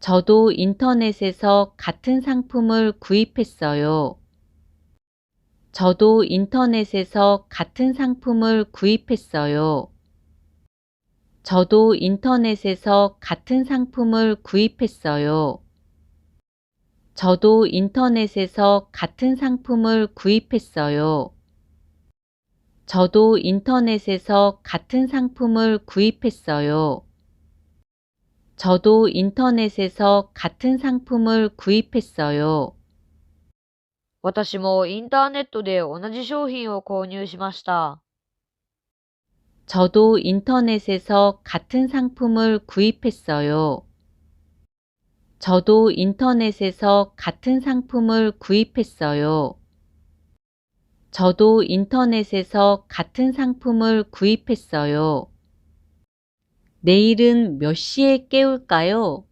저도 인터넷에서 같은 상품을 구입했어요. 저도 인터넷에서 같은 상품을 구입했어요. 저도 인터넷에서 같은 상품을 구입했어요. 저도 인터넷에서 같은 상품을 구입했어요. 저도 인터넷에서 같은 상품을 구입했어요. 저도 인터넷에서 같은 상품을 구입했어요. 私もインターネットで同じ商品を購入しました。 저도 인터넷에서 같은 상품을 구입했어요. 저도 인터넷에서 같은 상품을 구입했어요. 저도 인터넷에서 같은 상품을 구입했어요. 내일은 몇 시에 깨울까요?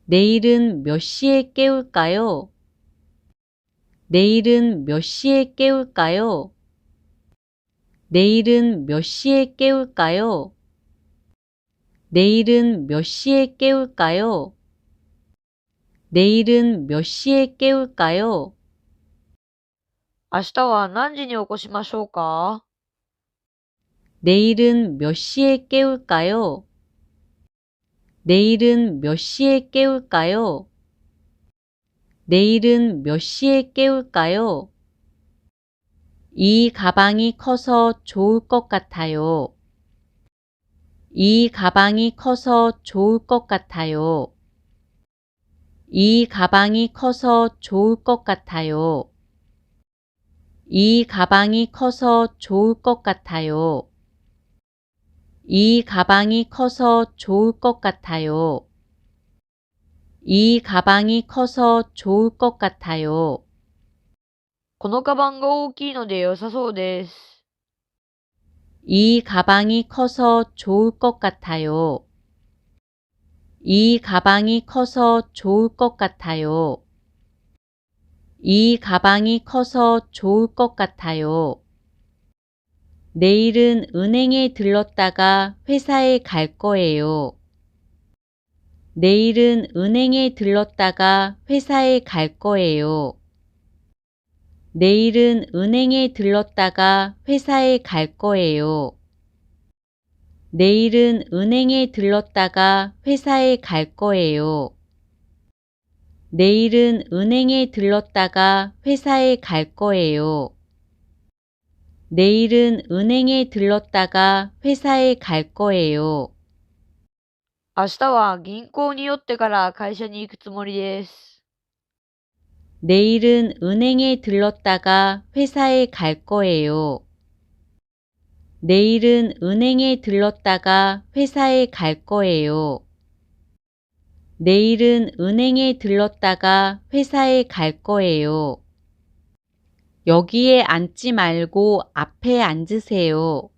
내일은 몇 시에 깨울까요? 내일은 몇 시에 깨울까요? 내일은 몇 시에 깨울까요? 내일은 몇 시에 깨울까요? 내일은 몇 시에 깨울까요? 明日は何時に起こしましょうか？ 내일은 몇 시에 깨울까요? 내일은 몇 시에 깨울까요? 내일은 몇 시에 깨울까요? 이 가방이 커서 좋을 것 같아요. 이 가방이 커서 좋을 것 같아요. 이 가방이 커서 좋을 것 같아요. 이 가방이 커서 좋을 것 같아요. 이 가방이 커서 좋을 것 같아요. 이 가방이 커서 좋을 것 같아요. このカバンが大きいので良さそうです。 이 가방이 커서 좋을 것 같아요. 이 가방이 커서 좋을 것 같아요. 이 가방이 커서 좋을 것 같아요. 내일은 은행에 들렀다가 회사에 갈 거예요. 내일은 은행에 들렀다가 회사에 갈 거예요. 내일은 은행에 들렀다가 회사에 갈 거예요. 내일은 은행에 들렀다가 회사에 갈 거예요. 내일은 은행에 들렀다가 회사에 갈 거예요. 내일은 은행에 들렀다가 회사에 갈 거예요. 明日は銀行に寄ってから会社に行くつもりです。 내일은 은행에 들렀다가 회사에 갈 거예요. 내일은 은행에 들렀다가 회사에 갈 거예요. 내일은 은행에 들렀다가 회사에 갈 거예요. 여기에 앉지 말고 앞에 앉으세요.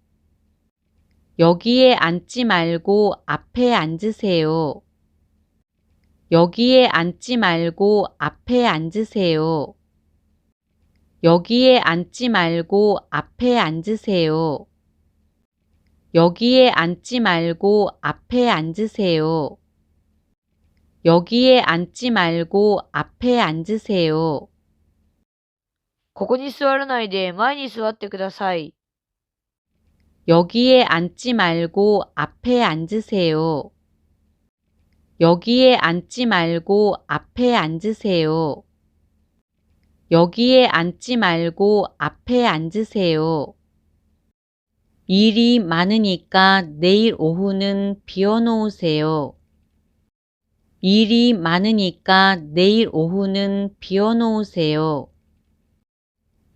여기에 앉지 말고 앞에 앉으세요. 여기에 앉지 말고 앞에 앉으세요. 여기에 앉지 말고 앞에 앉으세요. 여기에 앉지 말고 앞에 앉으세요. 여기에 앉지 말고 앞에 앉으세요. ここに座らないで前に座ってください。 여기에 앉지 말고 앞에 앉으세요. 여기에 앉지 말고 앞에 앉으세요. 여기에 앉지 말고 앞에 앉으세요. 일이 많으니까 내일 오후는 비워놓으세요. 일이 많으니까 내일 오후는 비워놓으세요.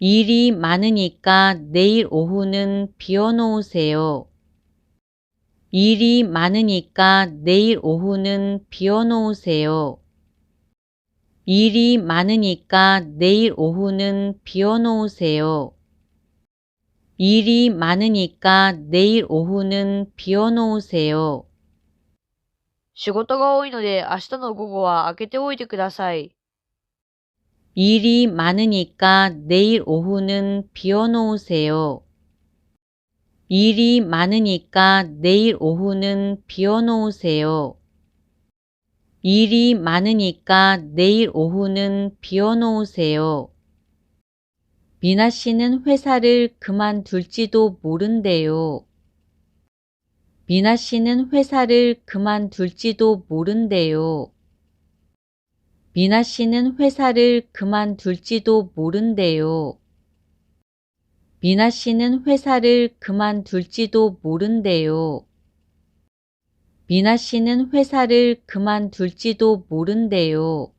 일이 많으니까 내일 오후는 비워놓으세요. 일이 많으니까 내일 오후는 비워놓으세요. 일이 많으니까 내일 오후는 비워놓으세요. 일이 많으니까 내일 오후는 비워놓으세요. 仕事が多いので明日の午後は開けておいてください。 일이 많으니까 내일 오후는 비워놓으세요. 일이 많으니까 내일 오후는 비워놓으세요. 일이 많으니까 내일 오후는 비워놓으세요. 미나 씨는 회사를 그만둘지도 모른대요. 미나 씨는 회사를 그만둘지도 모른대요. 미나 씨는 회사를 그만둘지도 모른대요. 미나 씨는 회사를 그만둘지도 모른대요. 미나 씨는 회사를 그만둘지도 모른대요.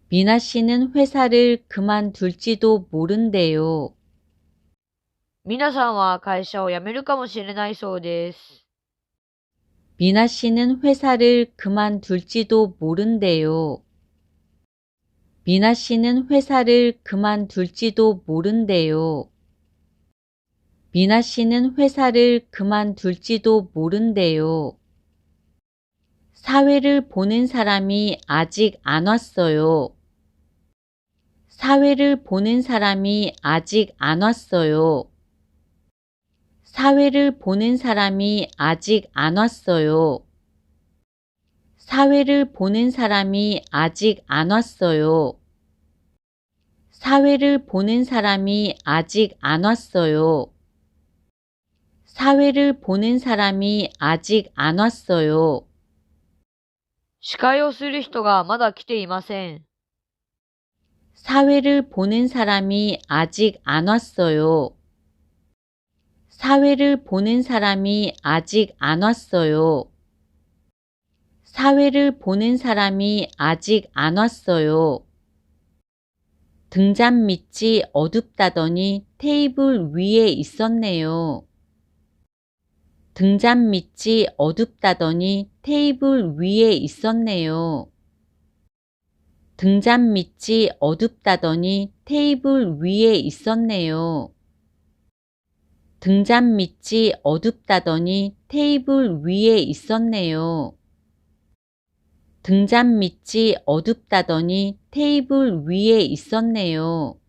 미나 씨는 회사를 그만둘지도 모른대요. 皆さんは会社を辞めるかもしれないそうです。 미나 씨는 회사를 그만둘지도 모른대요. 미나 씨는 회사를 그만둘지도 모른대요. 미나 씨는 회사를 그만둘지도 모른대요. 사회를 보는 사람이 아직 안 왔어요. 사회를 보는 사람이 아직 안 왔어요. 사회를 보는 사람이 아직 안 왔어요. 사회를 보는 사람이 아직 안 왔어요. 사회를 보는 사람이 아직 안 왔어요. 사회를 보는 사람이 아직 안 왔어요. 司会をする人がまだ来ていません。 사회를 보는 사람이 아직 안 왔어요. 사회를 보는 사람이 아직 안 왔어요. 사회를 보는 사람이 아직 안 왔어요. 등잔 밑이 어둡다더니 테이블 위에 있었네요. 등잔 밑이 어둡다더니 테이블 위에 있었네요. 등잔 밑이 어둡다더니 테이블 위에 있었네요. 등잔 밑이 어둡다더니 테이블 위에 있었네요. 등잔 밑이 어둡다더니 테이블 위에 있었네요.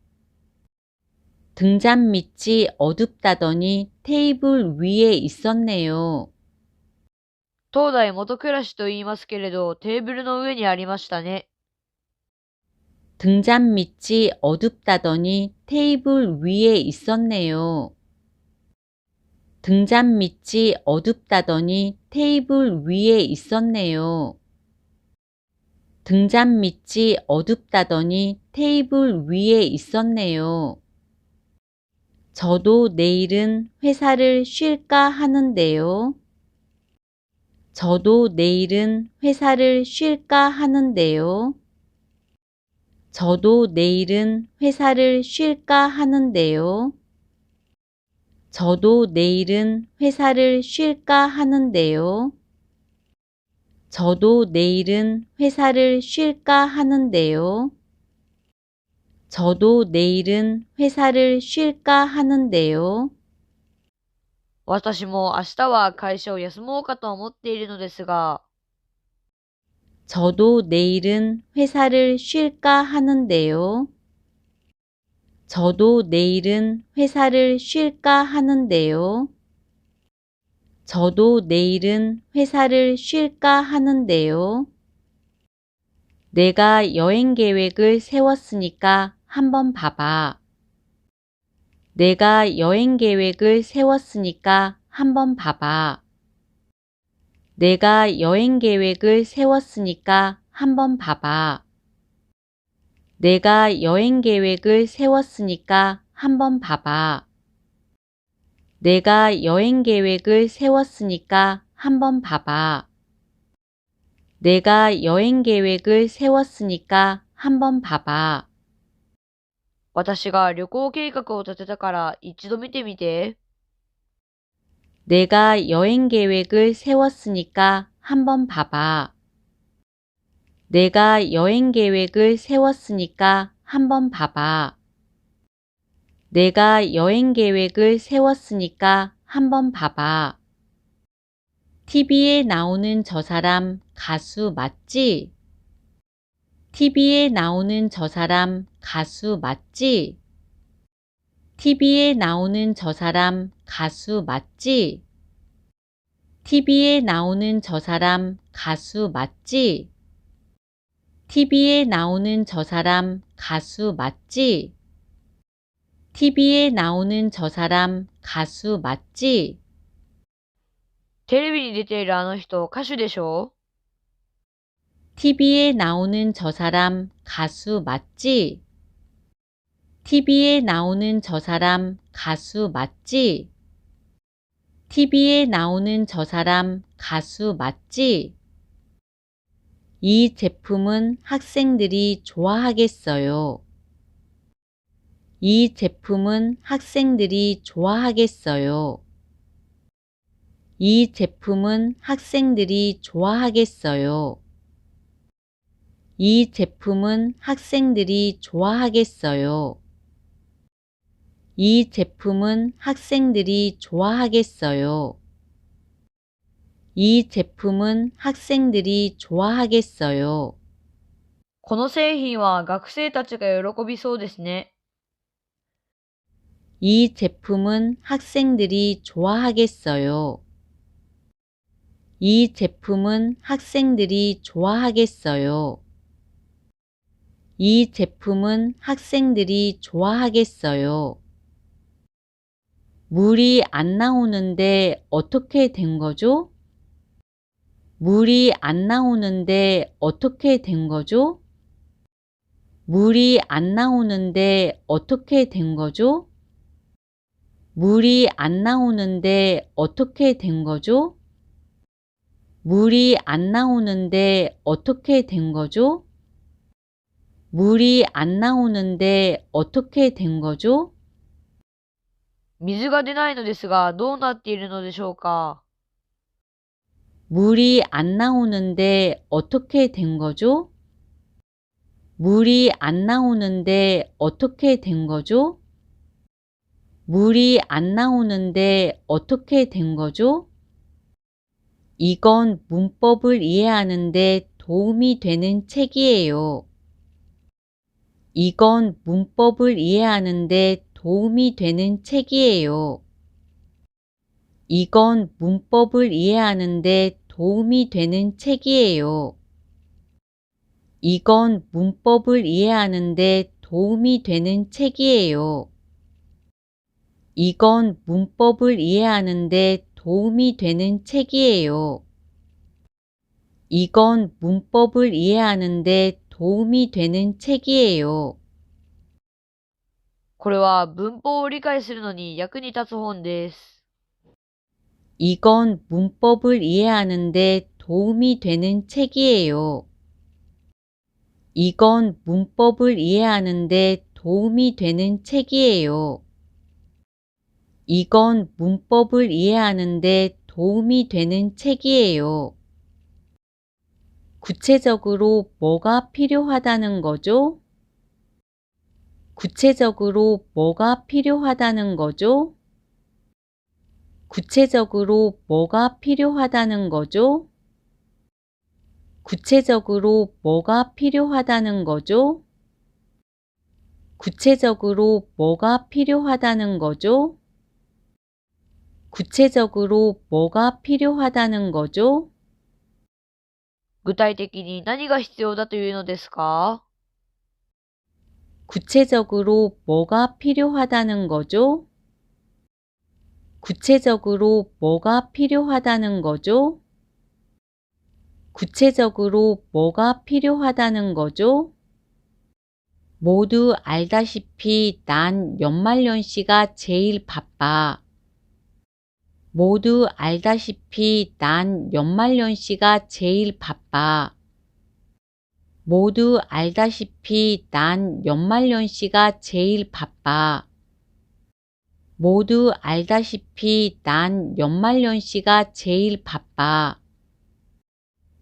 등잔 밑이 어둡다더니 테이블 위에 있었네요. 東大元暮らしと言いますけれど、テーブルの上にありましたね。 등잔 밑이 어둡다더니 테이블 위에 있었네요. 등잔 밑이 어둡다더니 테이블 위에 있었네요. 등잔 밑이 어둡다더니 테이블 위에 있었네요. 저도 내일은 회사를 쉴까 하는데요. 저도 내일은 회사를 쉴까 하는데요. 저도 내일은 회사를 쉴까 하는데요. 저도 내일은 회사를 쉴까 하는데요. 저도 내일은 회사를 쉴까 하는데요. 저도 내일은 회사를 쉴까 하는데요. 私も明日は会社を休もうかと思っているのですが、 저도 내일은 회사를 쉴까 하는데요. 저도 내일은 회사를 쉴까 하는데요. 저도 내일은 회사를 쉴까 하는데요. 내가 여행 계획을 세웠으니까 한번 봐봐. 내가 여행 계획을 세웠으니까 한번 봐봐. 내가 여행 계획을 세웠으니까 한번 봐봐. 내가 여행 계획을 세웠으니까 한번 봐봐. 내가 여행 계획을 세웠으니까 한번 봐봐. 내가 여행 계획을 세웠으니까 한번 봐봐. 私が旅行計画を立てたから一度見てみて。 내가 여행 계획을 세웠으니까 한번 봐봐. 내가 여행 계획을 세웠으니까 한번 봐봐. 내가 여행 계획을 세웠으니까 한번 봐봐. TV에 나오는 저 사람 가수 맞지? TV에 나오는 저 사람 가수 맞지? TV에 나오는 저 사람 가수 맞지? TV에 나오는 저 사람 가수 맞지? TV에 나오는 저 사람 가수 맞지? TV에 나오는 저 사람 가수 맞지? テレビに出ているあの人、歌手でしょ？ TV에 나오는 저 사람 가수 맞지? TV에 나오는 저 사람 가수 맞지? TV에 나오는 저 사람 가수 맞지? 이 제품은 학생들이 좋아하겠어요. 이 제품은 학생들이 좋아하겠어요. 이 제품은 학생들이 좋아하겠어요. 이 제품은 학생들이 좋아하겠어요. 이 제품은 학생들이 좋아하겠어요. 이 제품은 학생들이 좋아하겠어요. この製品は学生たちが喜びそうですね。 이 제품은 학생들이 좋아하겠어요. 이 제품은 학생들이 좋아하겠어요. 이 제품은 학생들이 좋아하겠어요. 물이 안 나오는데 어떻게 된 거죠? 물이 안 나오는데 어떻게 된 거죠? 물이 안 나오는데 어떻게 된 거죠? 물이 안 나오는데 어떻게 된 거죠? 물이 안 나오는데 어떻게 된 거죠? 물이 안 나오는데 어떻게 된 거죠? 水が出ないのですが、どうなっているのでしょうか？ 물이 안 나오는데 어떻게 된 거죠? 물이 안 나오는데 어떻게 된 거죠? 물이 안 나오는데 어떻게 된 거죠? 이건 문법을 이해하는데 도움이 되는 책이에요. 이건 문법을 이해하는데 도움이 되는 책이에요. 이건 문법을 이해하는데 도움이 되는 책이에요. 이건 문법을 이해하는데 도움이 되는 책이에요. 이건 문법을 이해하는데 도움이 되는 책이에요. 이건 문법을 이해하는데 도움이 되는 책이에요. これは文法を理解するのに役に立つ本です。 이건 문법을 이해하는데 도움이 되는 책이에요. 이건 문법을 이해하는데 도움이 되는 책이에요. 이건 문법을 이해하는데 도움이 되는 책이에요. 구체적으로 뭐가 필요하다는 거죠? 구체적으로 뭐가 필요하다는 거죠? 구체적으로 뭐가 필요하다는 거죠? 구체적으로 뭐가 필요하다는 거죠? 구체적으로 뭐가 필요하다는 거죠? 구체적으로 뭐가 필요하다는 거죠? 具体的に何が必要だというのですか？ 구체적으로 뭐가 필요하다는 거죠? 구체적으로 뭐가 필요하다는 거죠? 구체적으로 뭐가 필요하다는 거죠? 모두 알다시피 난 연말연시가 제일 바빠. 모두 알다시피 난 연말연시가 제일 바빠. 모두 알다시피 난 연말연시가 제일 바빠. 모두 알다시피 난 연말연시가 제일 바빠.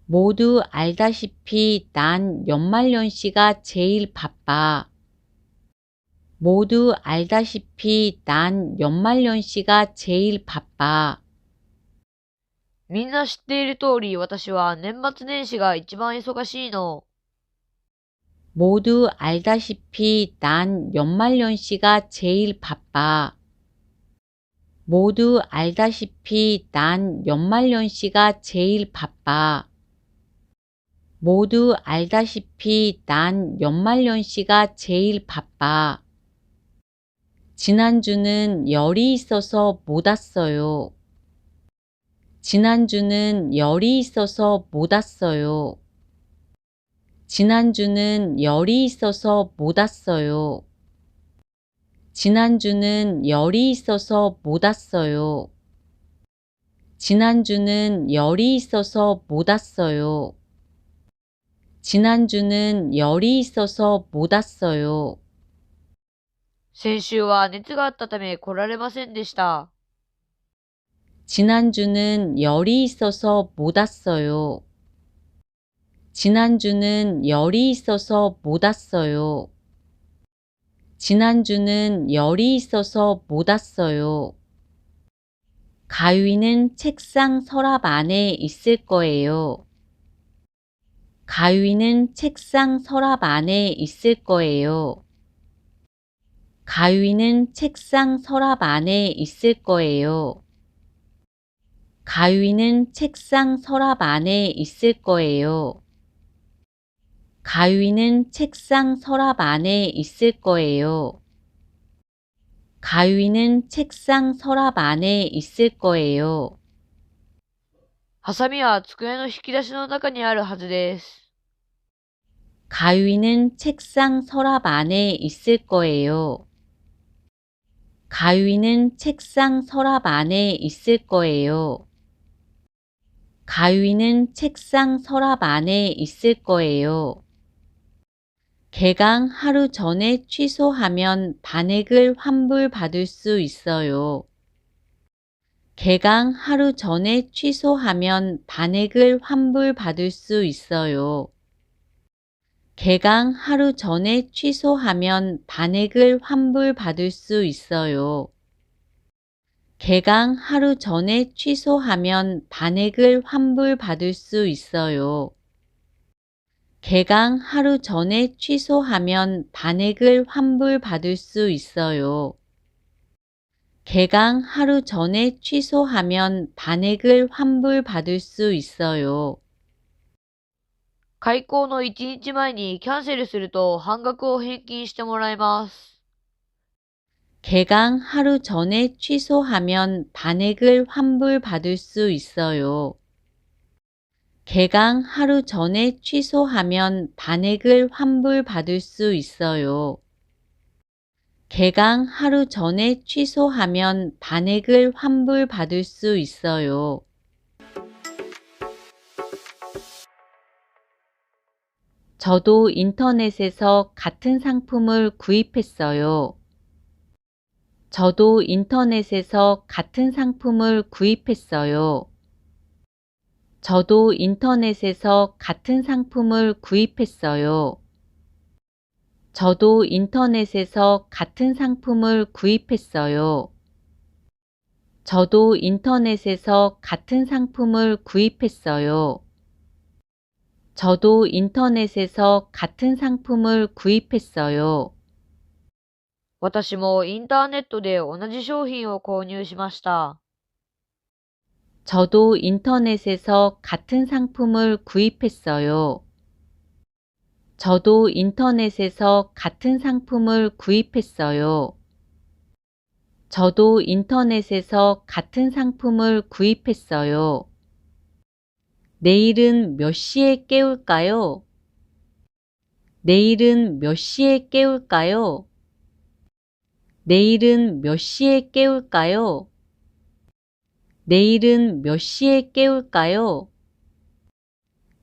모두 알다시피 난 연말연시가 제일 바빠. 모두 알다시피 난 연말연시가 제일 바빠. みんな知っている通り、私は年末年始が一番忙しいの。 모두 알다시피 난 연말연시가 제일 바빠. 모두 알다시피 난 연말연시가 제일 바빠. 모두 알다시피 난 연말연시가 제일 바빠. 지난주는 열이 있어서 못 왔어요. 지난주는 열이 있어서 못 왔어요. 지난주는 열이 있어서 못 왔어요. 지난주는 열이 있어서 못 왔어요. 지난주는 열이 있어서 못 왔어요. 지난주는 열이 있어서 못 왔어요. 先週は熱があったため来られませんでした。 지난주는 열이 있어서 못 왔어요. 지난주는 열이 있어서 못 왔어요. 지난주는 열이 있어서 못 왔어요. 가위는 책상 서랍 안에 있을 거예요. 가위는 책상 서랍 안에 있을 거예요. 가위는 책상 서랍 안에 있을 거예요. 가위는 책상 서랍 안에 있을 거예요. 가위는 책상 서랍 안에 있을 거예요. 가위는 책상 서랍 안에 있을 거예요. ハサミは机の引き出しの中にあるはずです。 가위는 책상 서랍 안에 있을 거예요. 가위는 책상 서랍 안에 있을 거예요. 가위는 책상 서랍 안에 있을 거예요. 개강 하루 전에 취소하면 반액을 환불받을 수 있어요. 개강 하루 전에 취소하면 반액을 환불받을 수 있어요. 개강 하루 전에 취소하면 반액을 환불받을 수 있어요. 개강 하루 전에 취소하면 반액을 환불받을 수 있어요. 개강 하루 전에 취소하면 반액을 환불받을 수 있어요. 개강 하루 전에 취소하면 반액을 환불받을 수 있어요. 開校の1日前にキャンセルすると半額を返金してもらえます。 개강 하루 전에 취소하면 반액을 환불받을 수 있어요. 개강 하루 전에 취소하면 반액을 환불받을 수 있어요. 개강 하루 전에 취소하면 반액을 환불받을 수 있어요. 저도 인터넷에서 같은 상품을 구입했어요. 저도 인터넷에서 같은 상품을 구입했어요. 저도 인터넷에서 같은 상품을 구입했어요. 저도 인터넷에서 같은 상품을 구입했어요. 저도 인터넷에서 같은 상품을 구입했어요. 저도 인터넷에서 같은 상품을 구입했어요. 私もインターネットで同じ商品を購入しました。 저도 인터넷에서 같은 상품을 구입했어요. 저도 인터넷에서 같은 상품을 구입했어요. 저도 인터넷에서 같은 상품을 구입했어요. 내일은 몇 시에 깨울까요? 내일은 몇 시에 깨울까요? 내일은 몇 시에 깨울까요? 내일은 몇 시에 깨울까요?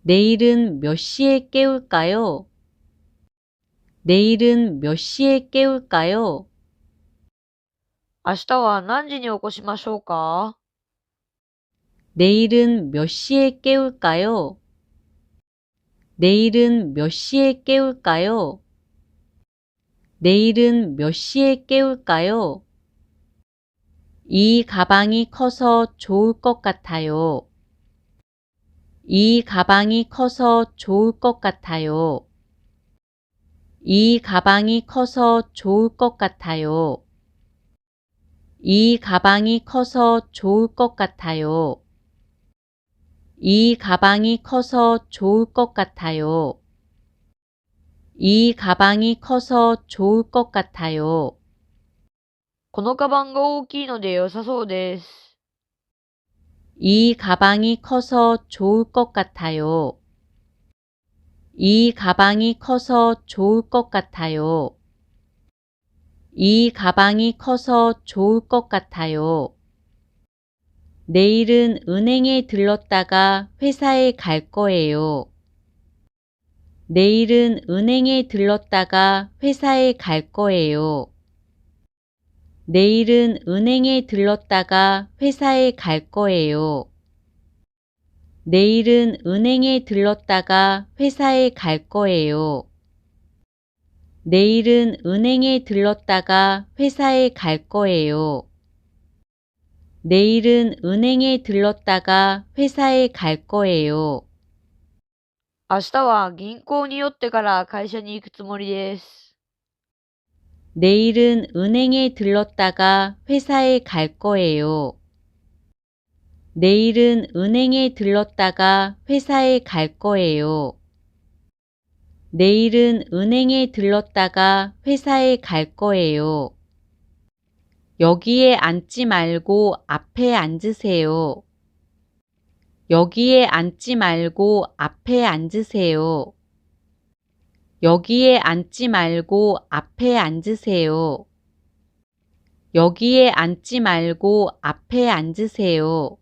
내일은 몇 시에 깨울까요? 내일은 몇 시에 깨울까요? 明日は何時に起こしましょうか？ 내일은 몇 시에 깨울까요? 내일은 몇 시에 깨울까요? 내일은 몇 시에 깨울까요? 이 가방이 커서 좋을 것 같아요. 이 가방이 커서 좋을 것 같아요. 이 가방이 커서 좋을 것 같아요. 이 가방이 커서 좋을 것 같아요. 이 가방이 커서 좋을 것 같아요. 이 가방이 커서 좋을 것 같아요. このカバンが大きいので良さそうです。 이 가방이 커서 좋을 것 같아요. 이 가방이 커서 좋을 것 같아요. 이 가방이 커서 좋을 것 같아요. 내일은 은행에 들렀다가 회사에 갈 거예요. 내일은 은행에 들렀다가 회사에 갈 거예요. 내일은 은행에 들렀다가 회사에 갈 거예요. 내일은 은행에 들렀다가 회사에 갈 거예요. 내일은 은행에 들렀다가 회사에 갈 거예요. 내일은 은행에 들렀다가 회사에 갈 거예요. 明日は銀行に寄ってから会社に行くつもりです。 내일은 은행에 들렀다가 회사에 갈 거예요. 내일은 은행에 들렀다가 회사에 갈 거예요. 내일은 은행에 들렀다가 회사에 갈 거예요. 여기에 앉지 말고 앞에 앉으세요. 여기에 앉지 말고 앞에 앉으세요. 여기에 앉지 말고 앞에 앉으세요. 여기에 앉지 말고 앞에 앉으세요.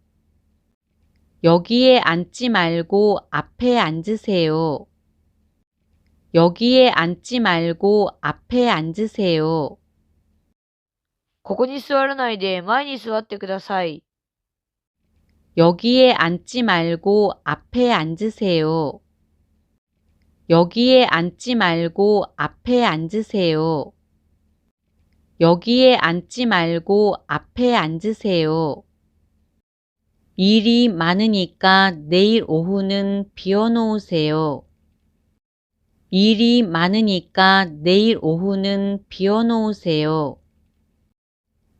여기에 앉지 말고 앞에 앉으세요. 여기에 앉지 말고 앞에 앉으세요. ここに座らないで前に座ってください。 여기에 앉지 말고 앞에 앉으세요. 여기에 앉지 말고 앞에 앉으세요. 여기에 앉지 말고 앞에 앉으세요. 일이 많으니까 내일 오후는 비워놓으세요. 일이 많으니까 내일 오후는 비워놓으세요.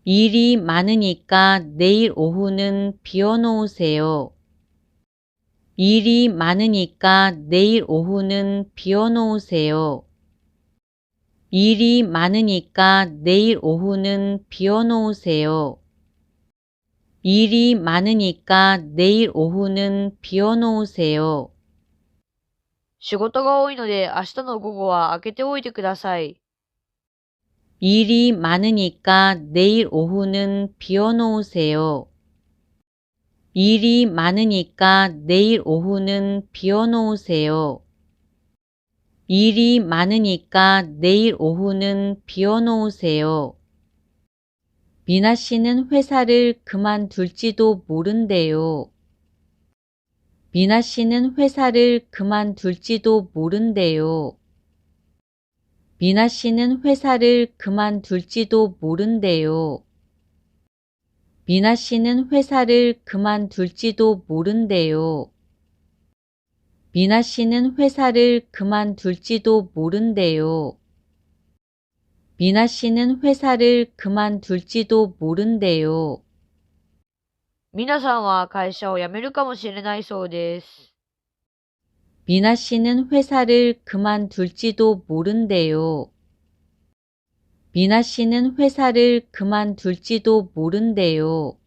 일이 많으니까 내일 오후는 비워놓으세요. 일이 많으니까 내일 오후는 비워놓으세요. 일이 많으니까 내일 오후는 비워놓으세요. 일이 많으니까 내일 오후는 비워놓으세요. 仕事が多いので明日の午後は開けておいてください。 일이 많으니까 내일 오후는 비워놓으세요. 일이 많으니까 내일 오후는 비워놓으세요. 일이 많으니까 내일 오후는 비워놓으세요. 미나 씨는 회사를 그만둘지도 모른대요. 미나 씨는 회사를 그만둘지도 모른대요. 미나 씨는 회사를 그만둘지도 모른대요. 미나 씨는 회사를 그만둘지도 모른대요. 미나 씨는 회사를 그만둘지도 모른대요. 미나 씨는 회사를 그만둘지도 모른대요. 皆さんは会社を辞めるかもしれないそうです。 미나 씨는 회사를 그만둘지도 모른대요. 미나 씨는 회사를 그만둘지도 모른대요.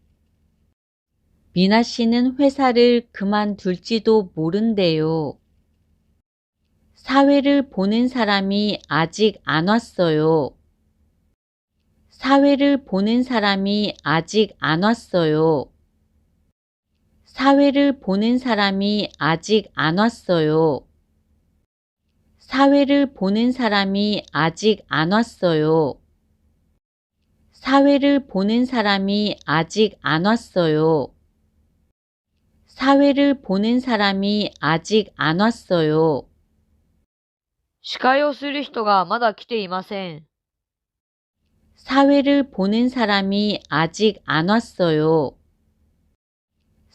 미나 씨는 회사를 그만둘지도 모른대요. 사회를 보는 사람이 아직 안 왔어요. 사회를 보는 사람이 아직 안 왔어요. 사회를 보는 사람이 아직 안 왔어요. 사회를 보는 사람이 아직 안 왔어요. 사회를 보는 사람이 아직 안 왔어요. 사회를 보는 사람이 아직 안 왔어요. 司会をする人がまだ来ていません。 사회를 보는 사람이 아직 안 왔어요.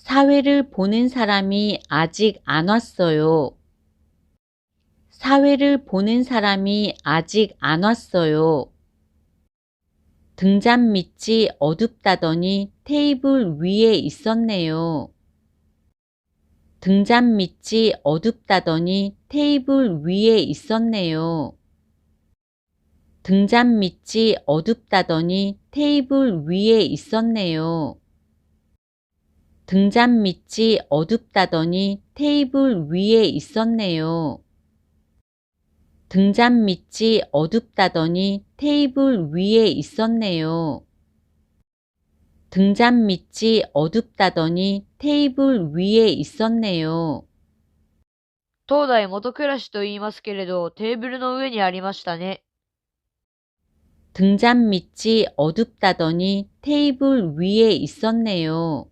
사회를 보는 사람이 아직 안 왔어요. 사회를 보는 사람이 아직 안 왔어요. 등잔 밑이 어둡다더니 테이블 위에 있었네요. 등잔 밑이 어둡다더니 테이블 위에 있었네요. 등잔 밑이 어둡다더니 테이블 위에 있었네요. 등잔 밑이 어둡다더니 테이블 위에 있었네요. 등잔 밑이 어둡다더니 테이블 위에 있었네요. 등잔 밑이 어둡다더니 테이블 위에 있었네요. 東大元暮らしと言いますけれど、テーブルの上にありましたね。 등잔 밑이 어둡다더니 테이블 위에 있었네요.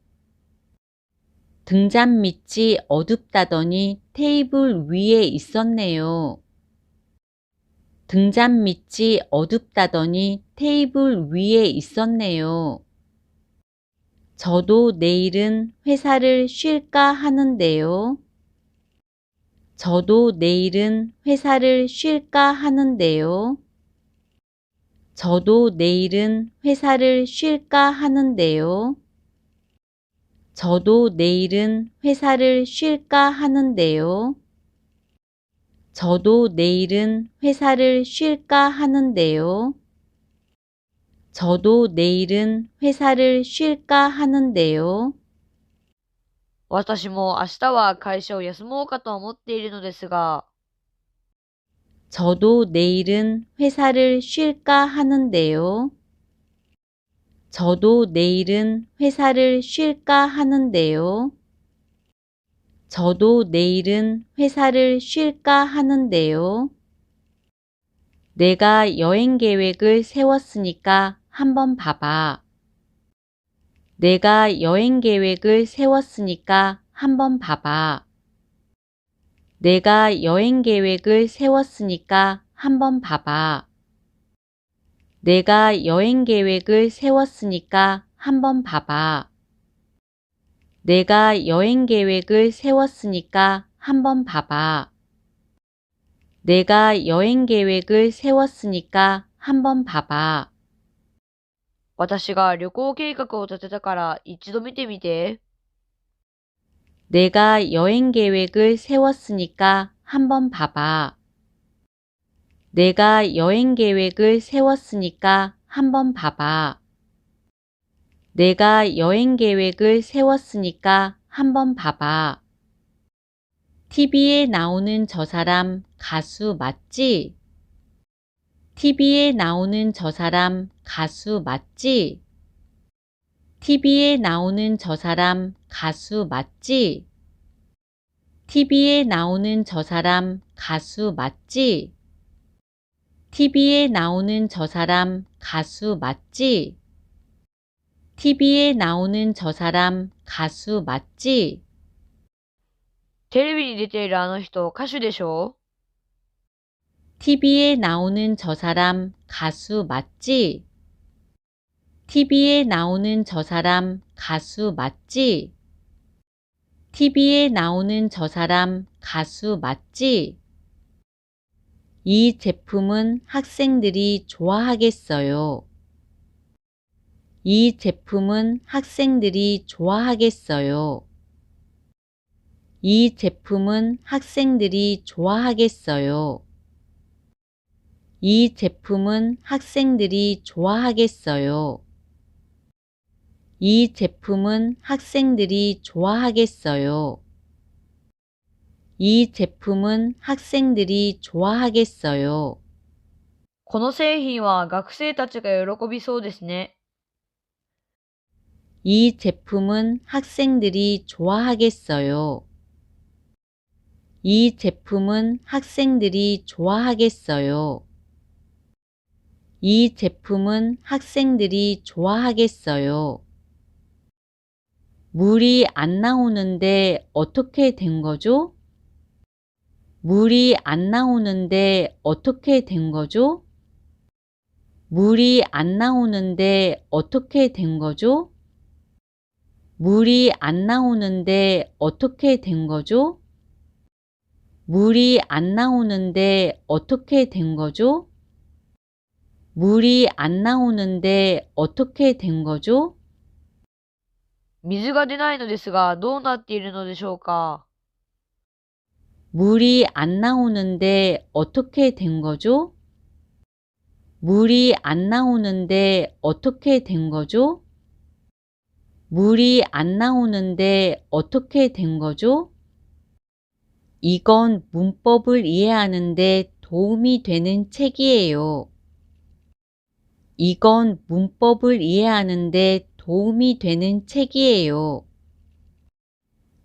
등잔 밑이 어둡다더니 테이블 위에 있었네요. 등잔 밑이 어둡다더니 테이블 위에 있었네요. 저도 내일은 회사를 쉴까 하는데요. 저도 내일은 회사를 쉴까 하는데요. 저도 내일은 회사를 쉴까 하는데요. 저도 내일은 회사를 쉴까 하는데요. 저도 내일은 회사를 쉴까 하는데요. 저도 내일은 회사를 쉴까 하는데요. 私も明日は会社を休もうかと思っているのですが、 저도 내일은 회사를 쉴까 하는데요. 저도 내일은 회사를 쉴까 하는데요. 저도 내일은 회사를 쉴까 하는데요. 내가 여행 계획을 세웠으니까 한번 봐봐. 내가 여행 계획을 세웠으니까 한번 봐봐. 내가 여행 계획을 세웠으니까 한번 봐봐. 내가 여행 계획을 세웠으니까 한번 봐봐. 내가 여행 계획을 세웠으니까 한번 봐봐. 내가 여행 계획을 세웠으니까 한번 봐봐. 私が旅行計画を立てたから一度見てみて。 내가 여행 계획을 세웠으니까 한번 봐봐. 내가 여행 계획을 세웠으니까 한번 봐봐. 내가 여행 계획을 세웠으니까 한번 봐봐. TV에 나오는 저 사람 가수 맞지? TV에 나오는 저 사람 가수 맞지? TV에 나오는 저 사람 가수 맞지? TV에 나오는 저 사람 가수 맞지? TV에 나오는 저 사람 가수 맞지? TV에 나오는 저 사람 가수 맞지? テレビに出ているあの人、歌手でしょ？ TV에 나오는 저 사람 가수 맞지? TV에 나오는 저 사람 가수 맞지? TV에 나오는 저 사람 가수 맞지? 이 제품은 학생들이 좋아하겠어요. 이 제품은 학생들이 좋아하겠어요. 이 제품은 학생들이 좋아하겠어요. 이 제품은 학생들이 좋아하겠어요. 이 제품은 학생들이 좋아하겠어요. 이 제품은 학생들이 좋아하겠어요. この製品は学生たちが喜びそうですね。 이 제품은 학생들이 좋아하겠어요. 이 제품은 학생들이 좋아하겠어요. 이 제품은 학생들이 좋아하겠어요. 물이 안 나오는데 어떻게 된 거죠? 물이 안 나오는데 어떻게 된 거죠? 물이 안 나오는데 어떻게 된 거죠? 물이 안 나오는데 어떻게 된 거죠? 물이 안 나오는데 어떻게 된 거죠? 물이 안 나오는데 어떻게 된 거죠? 水が出ないのですが、どうなっているのでしょうか。 물이 안 나오는데 어떻게 된 거죠? 물이 안 나오는데 어떻게 된 거죠? 물이 안 나오는데 어떻게 된 거죠? 이건 문법을 이해하는데 도움이 되는 책이에요. 이건 문법을 이해하는데 도움이 되는 책이에요.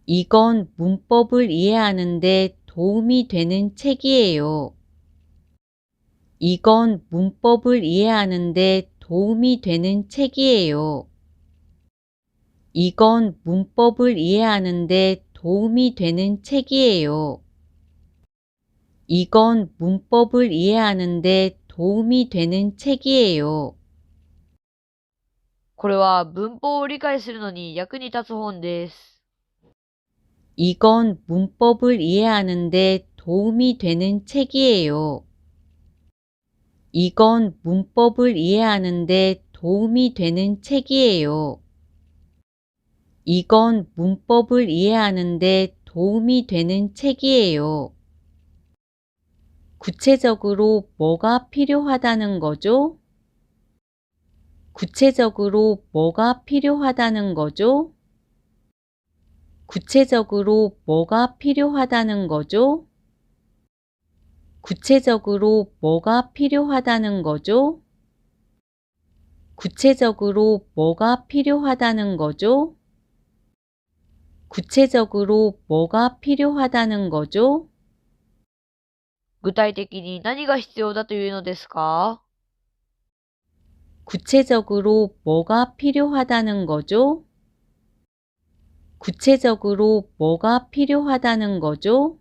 이건 문법을 이해하는데 도움이 되는 책이에요. 이건 문법을 이해하는데 도움이 되는 책이에요. 이건 문법을 이해하는데 도움이 되는 책이에요. 이건 문법을 이해하는데 도움이 되는 책이에요. これは文法を理解するのに役に立つ本です。 이건 문법을 이해하는데 도움이 되는 책이에요. 이건 문법을 이해하는데 도움이 되는 책이에요. 이건 문법을 이해하는데 도움이 되는 책이에요. 구체적으로 뭐가 필요하다는 거죠? 구체적으로 뭐가 필요하다는 거죠? 구체적으로 뭐가 필요하다는 거죠? 구체적으로 뭐가 필요하다는 거죠? 구체적으로 뭐가 필요하다는 거죠? 구체적으로 뭐가 필요하다는 거죠? 具体的に何が必要だというのですか？ 구체적으로 뭐가 필요하다는 거죠? 구체적으로 뭐가 필요하다는 거죠?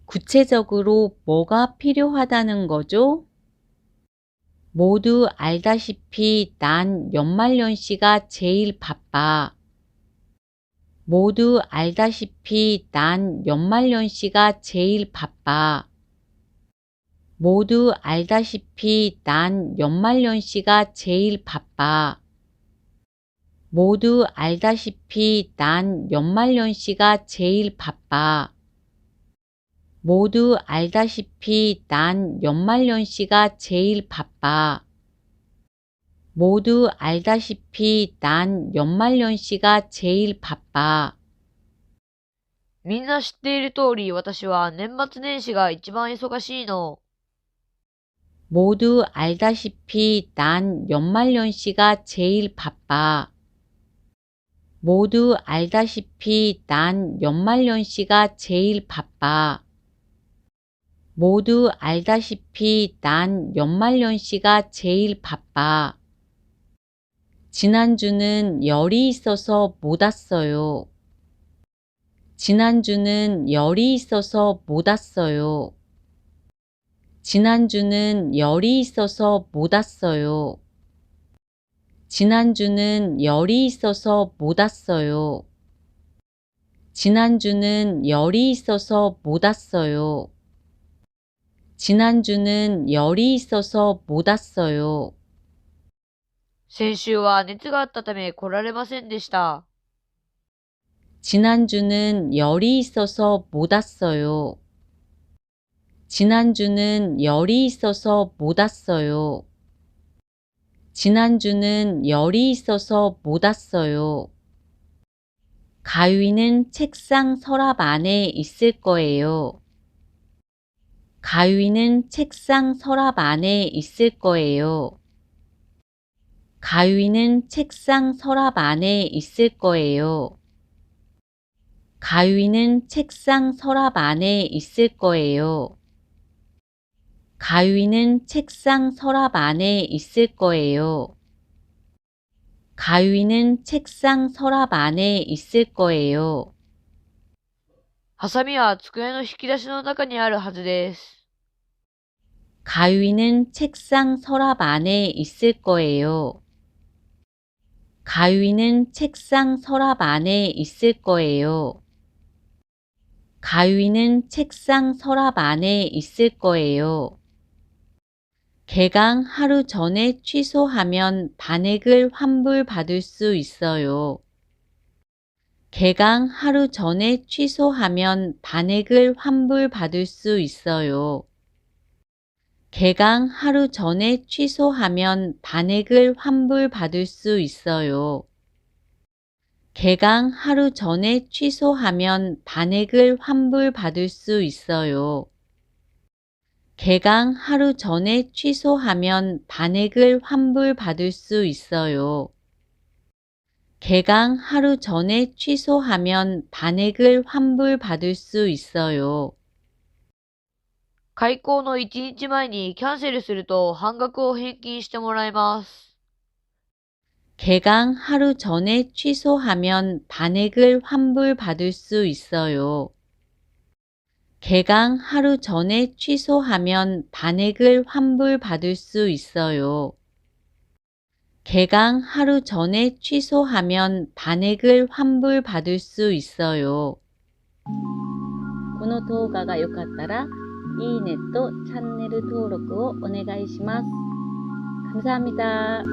구체적으로 뭐가 필요하다는 거죠? 모두 알다시피 난 연말연시가 제일 바빠. 모두 알다시피 난 연말연시가 제일 바빠. 모두 알다시피 난 연말연시가 제일 바빠. 모두 알다시피 난 연말연시가 제일 바빠. 모두 알다시피 난 연말연시가 제일 바빠. 모두 알다시피 난 연말연시가 제일 바빠. みんな知っている通り、私は年末年始が一番忙しいの。 모두 알다시피 난 연말연시가 제일 바빠. 모두 알다시피 난 연말연시가 제일 바빠. 모두 알다시피 난 연말연시가 제일 바빠. 지난주는 열이 있어서 못 왔어요. 지난주는 열이 있어서 못 왔어요. 지난주는 열이 있어서 못 왔어요. 지난주는 열이 있어서 못 왔어요. 지난주는 열이 있어서 못 왔어요. 지난주는 열이 있어서 못 왔어요. 先週は熱があったため来られませんでした。 지난주는 열이 있어서 못 왔어요. 지난주는 열이 있어서 못 왔어요. 지난주는 열이 있어서 못 왔어요. 가위는 책상 서랍 안에 있을 거예요. 가위는 책상 서랍 안에 있을 거예요. 가위는 책상 서랍 안에 있을 거예요. 가위는 책상 서랍 안에 있을 거예요. 가위는 책상 서랍 안에 있을 거예요. 가위는 책상 서랍 안에 있을 거예요. ハサミは机の引き出しの中にあるはずです。 가위는 책상 서랍 안에 있을 거예요. 가위는 책상 서랍 안에 있을 거예요. 가위는 책상 서랍 안에 있을 거예요. 개강 하루 전에 취소하면 반액을 환불받을 수 있어요. 개강 하루 전에 취소하면 반액을 환불받을 수 있어요. 개강 하루 전에 취소하면 반액을 환불받을 수 있어요. 개강 하루 전에 취소하면 반액을 환불받을 수 있어요. 개강 하루 전에 취소하면 반액을 환불받을 수 있어요. 개강 하루 전에 취소하면 반액을 환불받을 수 있어요. 開校の1日前にキャンセルすると半額を返金してもらえます。 개강 하루 전에 취소하면 반액을 환불받을 수 있어요. 개강 하루 전에 취소하면 반액을 환불받을 수 있어요. 개강 하루 전에 취소하면 반액을 환불받을 수 있어요. この動画が良かったら、いいねとチャンネル登録をお願いします。감사합니다.